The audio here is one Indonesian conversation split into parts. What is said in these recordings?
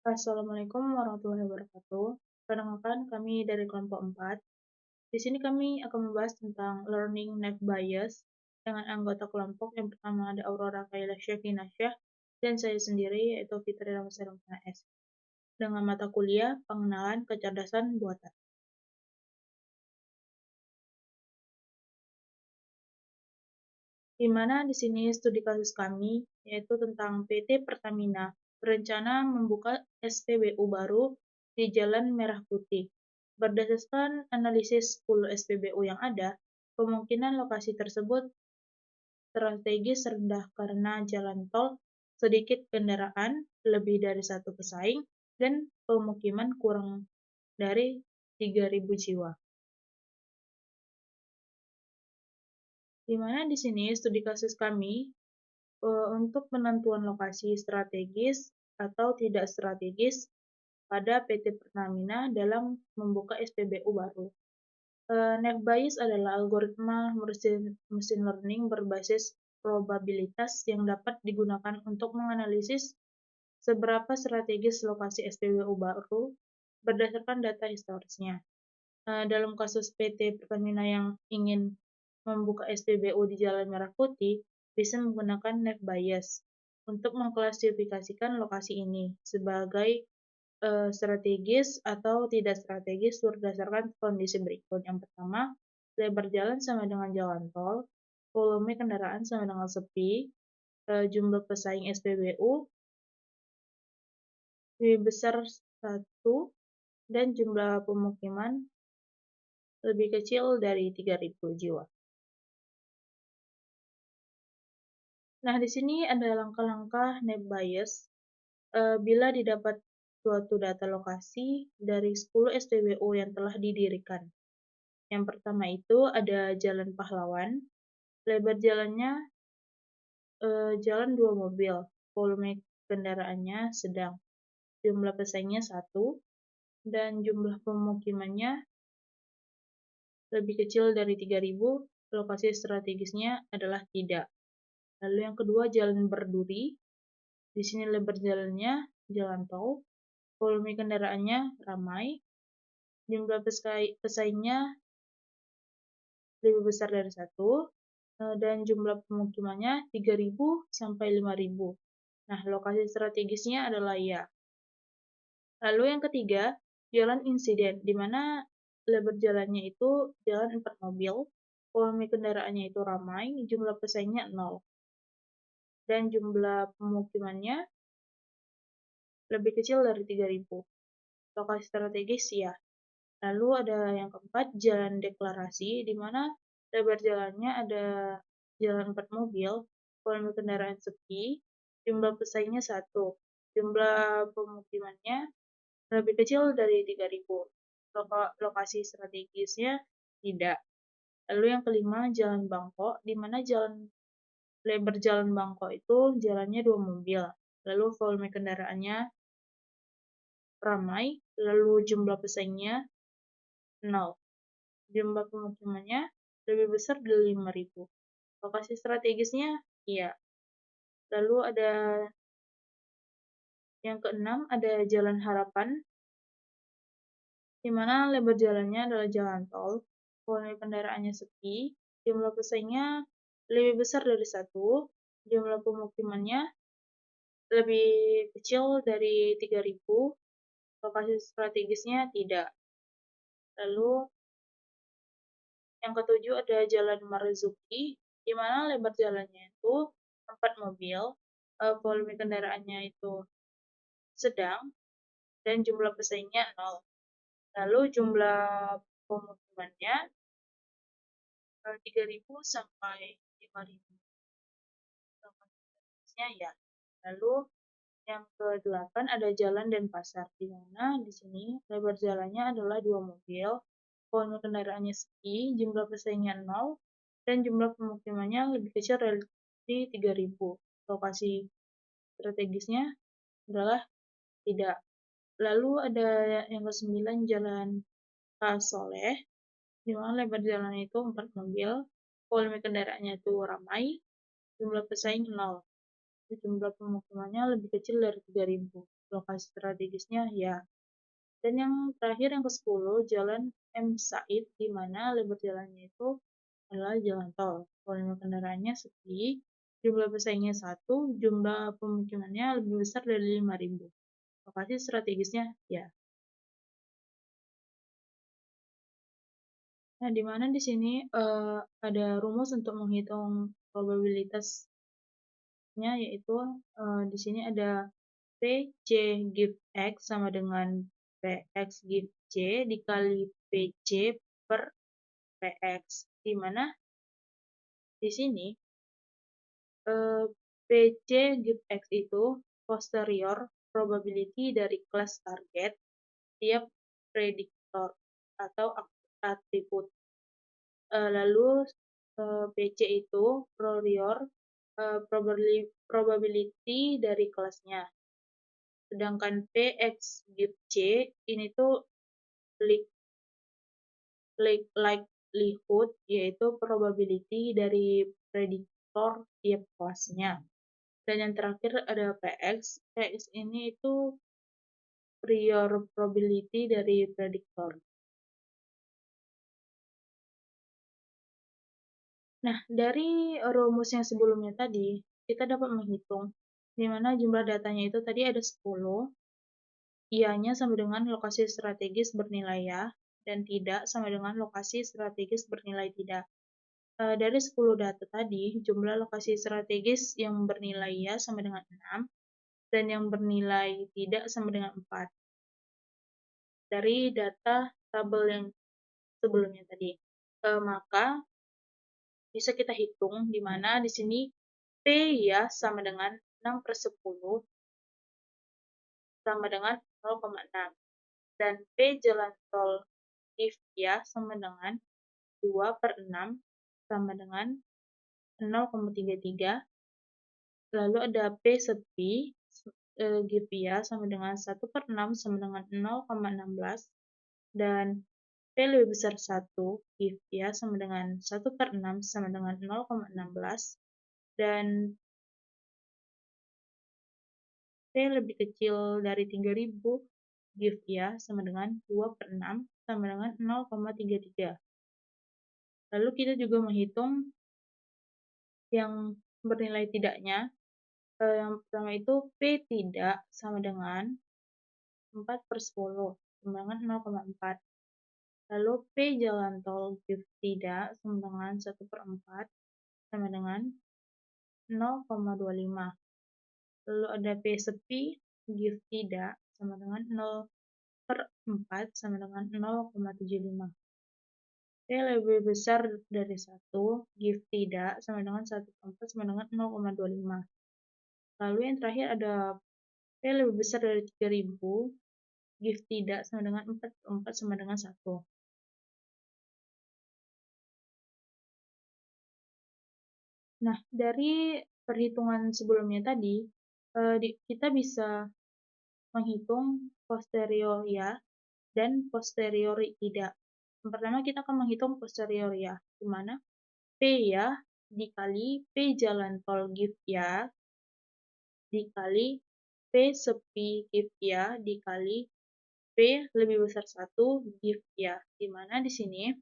Assalamualaikum warahmatullahi wabarakatuh. Perkenalkan, kami dari kelompok 4. Di sini kami akan membahas tentang learning net bias dengan anggota kelompok yang pertama ada Aurora Kaila Syakinasyah dan saya sendiri yaitu Fitri Ramasari S. Dengan mata kuliah pengenalan kecerdasan buatan. Di mana di sini studi kasus kami yaitu tentang PT Pertamina berencana membuka SPBU baru di Jalan Merah Putih. Berdasarkan analisis 10 SPBU yang ada, kemungkinan lokasi tersebut strategis rendah karena jalan tol, sedikit kendaraan, lebih dari satu pesaing, dan pemukiman kurang dari 3.000 jiwa. Di mana di sini studi kasus kami untuk penentuan lokasi strategis atau tidak strategis pada PT Pertamina dalam membuka SPBU baru. Net bias adalah algoritma mesin learning berbasis probabilitas yang dapat digunakan untuk menganalisis seberapa strategis lokasi SPBU baru berdasarkan data historisnya. Dalam kasus PT Pertamina yang ingin membuka SPBU di Jalan Merah Putih, bisa menggunakan net bias untuk mengklasifikasikan lokasi ini sebagai strategis atau tidak strategis berdasarkan kondisi berikut. Yang pertama, lebar jalan sama dengan jalan tol, volume kendaraan sama dengan sepi, jumlah pesaing SPBU lebih besar 1, dan jumlah pemukiman lebih kecil dari 3.000 jiwa. Nah, di sini ada langkah-langkah net bias bila didapat suatu data lokasi dari 10 SPBU yang telah didirikan. Yang pertama itu ada Jalan Pahlawan, lebar jalannya jalan 2 mobil, volume kendaraannya sedang, jumlah pesaingnya 1, dan jumlah pemukimannya lebih kecil dari 3.000, lokasi strategisnya adalah tidak. Lalu yang kedua Jalan Berduri, di sini lebar jalannya jalan tol, volume kendaraannya ramai, jumlah pesaingnya lebih besar dari 1, dan jumlah pemukimannya 3.000 sampai 5.000. Nah, lokasi strategisnya adalah ya. Lalu yang ketiga, Jalan Insiden, di mana lebar jalannya itu jalan 4 mobil, volume kendaraannya itu ramai, jumlah pesaingnya 0. Dan jumlah pemukimannya lebih kecil dari 3.000. Lokasi strategis ya. Lalu ada yang keempat, Jalan Deklarasi, di mana lebar jalannya ada jalan 4 mobil, volume kendaraan sepi, jumlah pesaingnya 1, jumlah pemukimannya lebih kecil dari 3.000. Lokasi strategisnya tidak. Lalu yang kelima, Jalan Bangkok, di mana lebar jalan Bangkok itu jalannya 2 mobil, lalu volume kendaraannya ramai, lalu jumlah pesaingnya 0. Jumlah pemukimannya lebih besar dari 5.000. Lokasi strategisnya iya. Lalu ada yang keenam, ada Jalan Harapan, di mana lebar jalannya adalah jalan tol, volume kendaraannya sepi, jumlah pesaingnya lebih besar dari 1, jumlah pemukimannya lebih kecil dari 3.000, lokasi strategisnya tidak. Lalu yang ketujuh ada Jalan Marzuki, di mana lebar jalannya itu 4 mobil, volume kendaraannya itu sedang, dan jumlah pesaingnya 0. Lalu jumlah pemukimannya 3.000 sampai 5.000. Lokasinya ya. Lalu yang ke-8 ada Jalan Denpasar, di mana di sini lebar jalannya adalah 2 mobil, volume kendaraannya sepi, jumlah pesaingnya 0, dan jumlah pemukimannya lebih kecil dari 3.000. Lokasi strategisnya adalah tidak. Lalu ada yang ke-9 Jalan Soleh, di mana lebar jalan itu 4 mobil, volume kendaraannya itu ramai, jumlah pesaing 0, jumlah pemukimannya lebih kecil dari 3.000. lokasi strategisnya ya. Dan yang terakhir yang ke-10, Jalan M. Said, di mana lebar jalannya itu adalah jalan tol. Volume kendaraannya sepi, jumlah pesaingnya 1, jumlah pemukimannya lebih besar dari 5.000. Lokasi strategisnya ya. Nah, di mana di sini ada rumus untuk menghitung probabilitasnya, yaitu di sini ada PC give X sama dengan PX give C dikali PC per PX, di mana di sini PC give X itu posterior probability dari kelas target tiap prediktor atau atribut. Lalu PC itu prior probability dari kelasnya. Sedangkan PX give C ini tuh likelihood, yaitu probability dari prediktor tiap kelasnya. Dan yang terakhir ada PX. PX ini itu prior probability dari prediktor. Nah, dari rumus yang sebelumnya tadi, kita dapat menghitung di mana jumlah datanya itu tadi ada 10, ianya sama dengan lokasi strategis bernilai ya, dan tidak sama dengan lokasi strategis bernilai tidak. Dari 10 data tadi, jumlah lokasi strategis yang bernilai ya sama dengan 6, dan yang bernilai tidak sama dengan 4. Dari data tabel yang sebelumnya tadi. Maka bisa kita hitung di mana di sini P ya sama dengan 6/10 sama dengan 0,6. Dan P jalan tol if ya sama dengan 2/6 sama dengan 0,33. Lalu ada P sepi give ya sama dengan 1/6 sama dengan 0,16. Dan P lebih besar 1 give ya sama dengan 1/6 sama dengan 0,16. Dan P lebih kecil dari 3.000 give ya sama dengan 2/6 sama dengan 0,33. Lalu kita juga menghitung yang bernilai tidaknya. Yang pertama itu P tidak sama dengan 4/10 sama dengan 0,4. Lalu P jalan tol give tidak sama dengan 1/4 sama dengan 0,25. Lalu ada P sepi give tidak sama dengan 0/4 sama dengan 0,75. P lebih besar dari 1 give tidak sama dengan 1/4 sama dengan 0,25. Lalu yang terakhir ada P lebih besar dari 3.000 give tidak sama dengan 4/4 sama dengan 1. Nah, dari perhitungan sebelumnya tadi, kita bisa menghitung posterior ya dan posterior tidak. Yang pertama kita akan menghitung posterior ya, di mana P ya dikali P jalan tol give ya dikali P sepi give ya dikali P lebih besar 1 give ya. Di mana di sini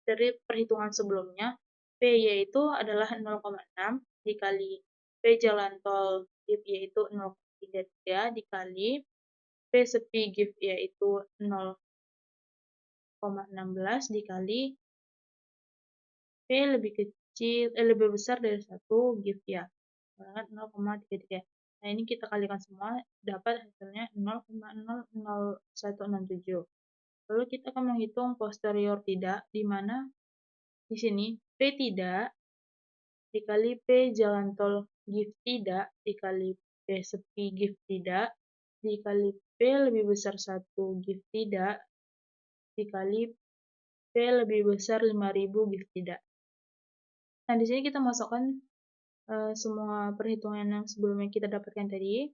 dari perhitungan sebelumnya P yaitu adalah 0,6 dikali P jalan tol give yaitu 0,33 dikali P sepi give yaitu 0,16 dikali P lebih besar dari 1 give ya. Dengan 0,33. Nah, ini kita kalikan semua dapat hasilnya 0,00167. Lalu kita akan menghitung posterior tidak, di mana di sini P tidak dikali P jalan tol give tidak dikali P sepi give tidak dikali P lebih besar 1 give tidak dikali P lebih besar 5.000 give tidak. Nah, di sini kita masukkan semua perhitungan yang sebelumnya kita dapatkan tadi.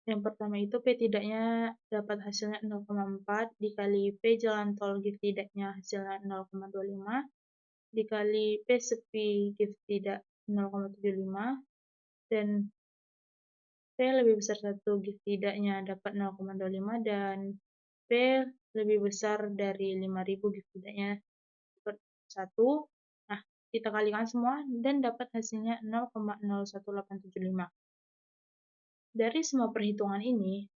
Yang pertama itu P tidaknya dapat hasilnya 0,4 dikali P jalan tol give tidaknya hasilnya 0,25 dikali P sepi give tidak 0,75 dan lebih besar 1 jika tidaknya dapat 0,25 dan P lebih besar dari 5.000 jika tidaknya dapat 1. Nah, kita kalikan semua dan dapat hasilnya 0,01875. Dari semua perhitungan ini,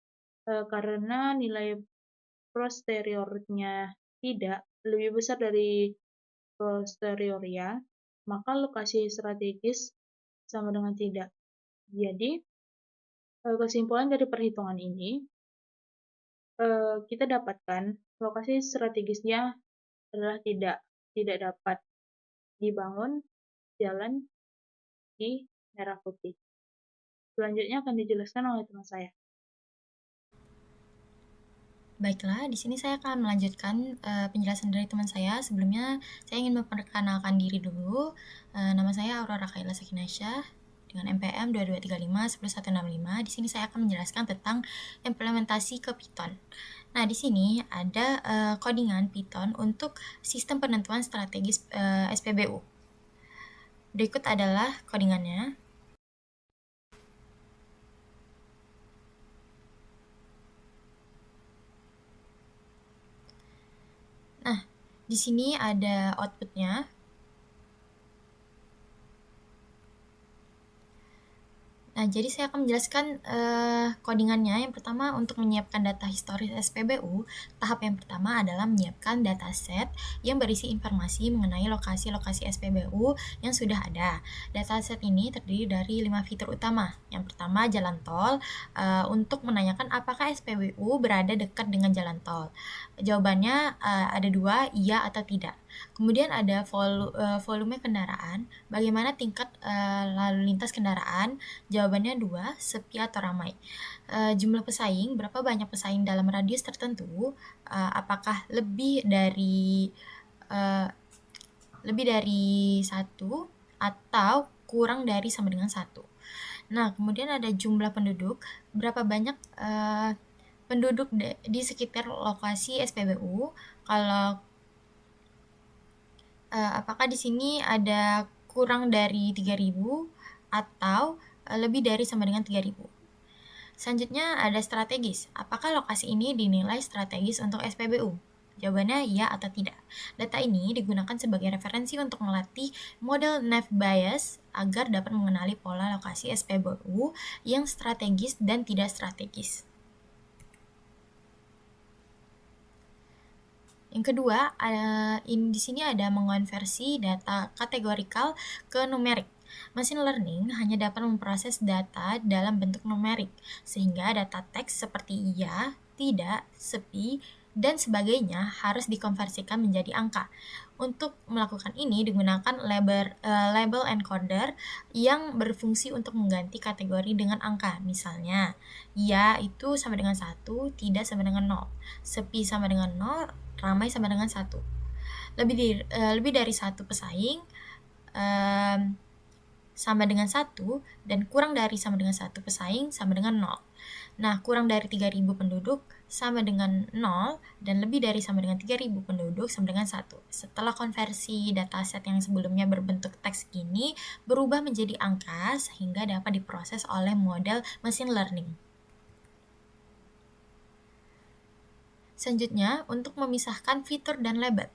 karena nilai posteriornya tidak lebih besar dari posteriornya, maka lokasi strategis sama dengan tidak. Jadi, kesimpulan dari perhitungan ini, kita dapatkan lokasi strategisnya adalah tidak dapat dibangun jalan di merah putih. Selanjutnya akan dijelaskan oleh teman saya. Baiklah, di sini saya akan melanjutkan penjelasan dari teman saya. Sebelumnya, saya ingin memperkenalkan diri dulu. Nama saya Aurora Kaila Sakinasya dengan NPM 2235 Di sini saya akan menjelaskan tentang implementasi ke Python. Nah, di sini ada codingan Python untuk sistem penentuan strategis SPBU. Berikut adalah codingannya. Nah, di sini ada outputnya. Nah, jadi saya akan menjelaskan codingannya. Yang pertama, untuk menyiapkan data historis SPBU, tahap yang pertama adalah menyiapkan dataset yang berisi informasi mengenai lokasi-lokasi SPBU yang sudah ada. Dataset ini terdiri dari 5 fitur utama. Yang pertama, jalan tol, untuk menanyakan apakah SPBU berada dekat dengan jalan tol. Jawabannya ada 2, iya atau tidak. Kemudian ada volume kendaraan, bagaimana tingkat lalu lintas kendaraan. Jawabannya 2, sepi atau ramai. Jumlah pesaing, berapa banyak pesaing dalam radius tertentu, apakah lebih dari 1 atau kurang dari sama dengan 1. Nah, kemudian ada jumlah penduduk, berapa banyak penduduk di sekitar lokasi SPBU. Kalau apakah di sini ada kurang dari 3.000 atau lebih dari sama dengan 3.000. Selanjutnya ada strategis. Apakah lokasi ini dinilai strategis untuk SPBU? Jawabannya iya atau tidak. Data ini digunakan sebagai referensi untuk melatih model Naive Bayes agar dapat mengenali pola lokasi SPBU yang strategis dan tidak strategis. Yang kedua, di sini ada mengonversi data kategorikal ke numerik. Machine learning hanya dapat memproses data dalam bentuk numerik, sehingga data teks seperti iya, tidak, sepi, dan sebagainya harus dikonversikan menjadi angka. Untuk melakukan ini digunakan label encoder yang berfungsi untuk mengganti kategori dengan angka. Misalnya, iya itu sama dengan 1, tidak sama dengan 0, sepi sama dengan 0, ramai sama dengan 1. Lebih dari 1 pesaing sama dengan 1, dan kurang dari sama dengan 1 pesaing sama dengan 0. Nah, kurang dari 3.000 penduduk sama dengan 0, dan lebih dari sama dengan 3.000 penduduk sama dengan 1. Setelah konversi dataset yang sebelumnya berbentuk teks ini berubah menjadi angka sehingga dapat diproses oleh model machine learning. Selanjutnya, untuk memisahkan fitur dan label.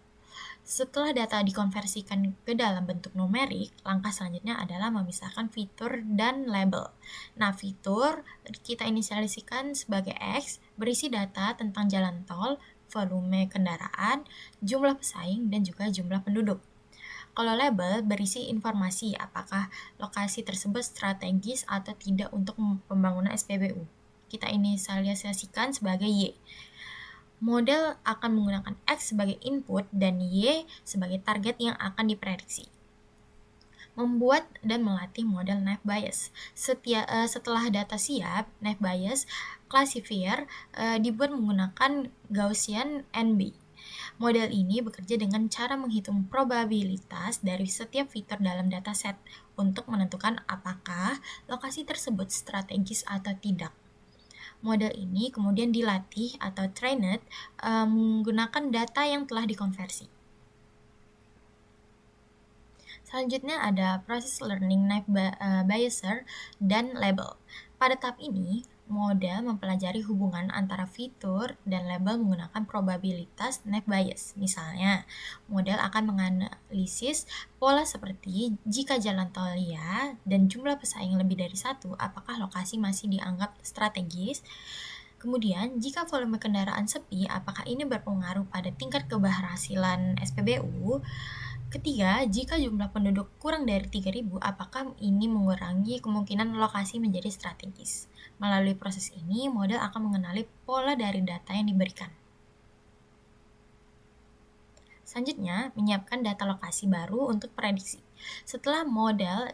Setelah data dikonversikan ke dalam bentuk numerik, langkah selanjutnya adalah memisahkan fitur dan label. Nah, fitur kita inisialisikan sebagai X, berisi data tentang jalan tol, volume kendaraan, jumlah pesaing, dan juga jumlah penduduk. Kalau label berisi informasi apakah lokasi tersebut strategis atau tidak untuk pembangunan SPBU. Kita inisialisasikan sebagai Y. Model akan menggunakan X sebagai input dan Y sebagai target yang akan diprediksi. Membuat dan melatih model Naive Bayes. Setelah data siap, Naive Bayes classifier dibuat menggunakan Gaussian NB. Model ini bekerja dengan cara menghitung probabilitas dari setiap fitur dalam dataset untuk menentukan apakah lokasi tersebut strategis atau tidak. Model ini kemudian dilatih atau trained menggunakan data yang telah dikonversi. Selanjutnya ada proses learning Naive Bayes dan label. Pada tahap ini, model mempelajari hubungan antara fitur dan label menggunakan probabilitas net bias. Misalnya, model akan menganalisis pola seperti jika jalan tol ya dan jumlah pesaing lebih dari satu, apakah lokasi masih dianggap strategis? Kemudian, jika volume kendaraan sepi, apakah ini berpengaruh pada tingkat keberhasilan SPBU? Ketiga, jika jumlah penduduk kurang dari 3.000, apakah ini mengurangi kemungkinan lokasi menjadi strategis? Melalui proses ini, model akan mengenali pola dari data yang diberikan. Selanjutnya, menyiapkan data lokasi baru untuk prediksi. Setelah model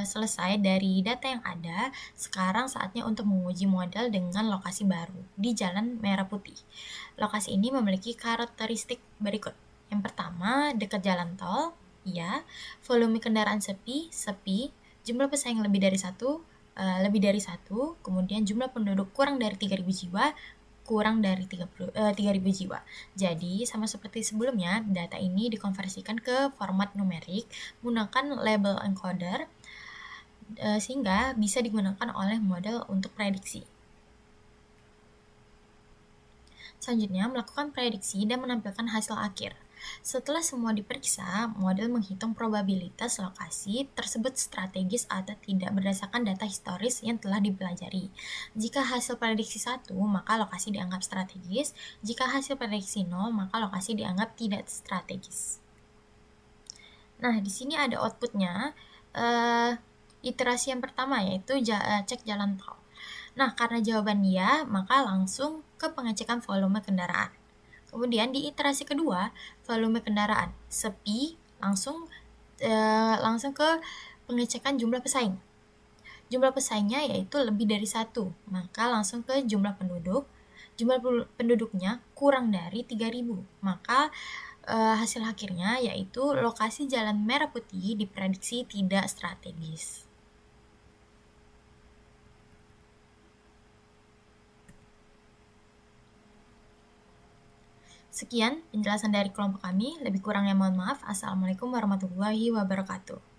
selesai dari data yang ada, sekarang saatnya untuk menguji model dengan lokasi baru di Jalan Merah Putih. Lokasi ini memiliki karakteristik berikut. Yang pertama, dekat jalan tol, ya. Volume kendaraan sepi, jumlah pesaing lebih dari satu, kemudian jumlah penduduk kurang dari 3.000 jiwa, kurang dari 3.000 jiwa. Jadi, sama seperti sebelumnya, data ini dikonversikan ke format numerik menggunakan label encoder sehingga bisa digunakan oleh model untuk prediksi. Selanjutnya, melakukan prediksi dan menampilkan hasil akhir. Setelah semua diperiksa, model menghitung probabilitas lokasi tersebut strategis atau tidak berdasarkan data historis yang telah dipelajari. Jika hasil prediksi 1, maka lokasi dianggap strategis. Jika hasil prediksi 0, maka lokasi dianggap tidak strategis. Nah, di sini ada outputnya. Iterasi yang pertama yaitu cek jalan tol. Nah, karena jawaban ya, maka langsung ke pengecekan volume kendaraan. Kemudian di iterasi kedua, volume kendaraan sepi, langsung ke pengecekan jumlah pesaing. Jumlah pesaingnya yaitu lebih dari satu, maka langsung ke jumlah penduduk. Jumlah penduduknya kurang dari 3.000, maka hasil akhirnya yaitu lokasi Jalan Merah Putih diprediksi tidak strategis. Sekian penjelasan dari kelompok kami, lebih kurangnya mohon maaf. Assalamualaikum warahmatullahi wabarakatuh.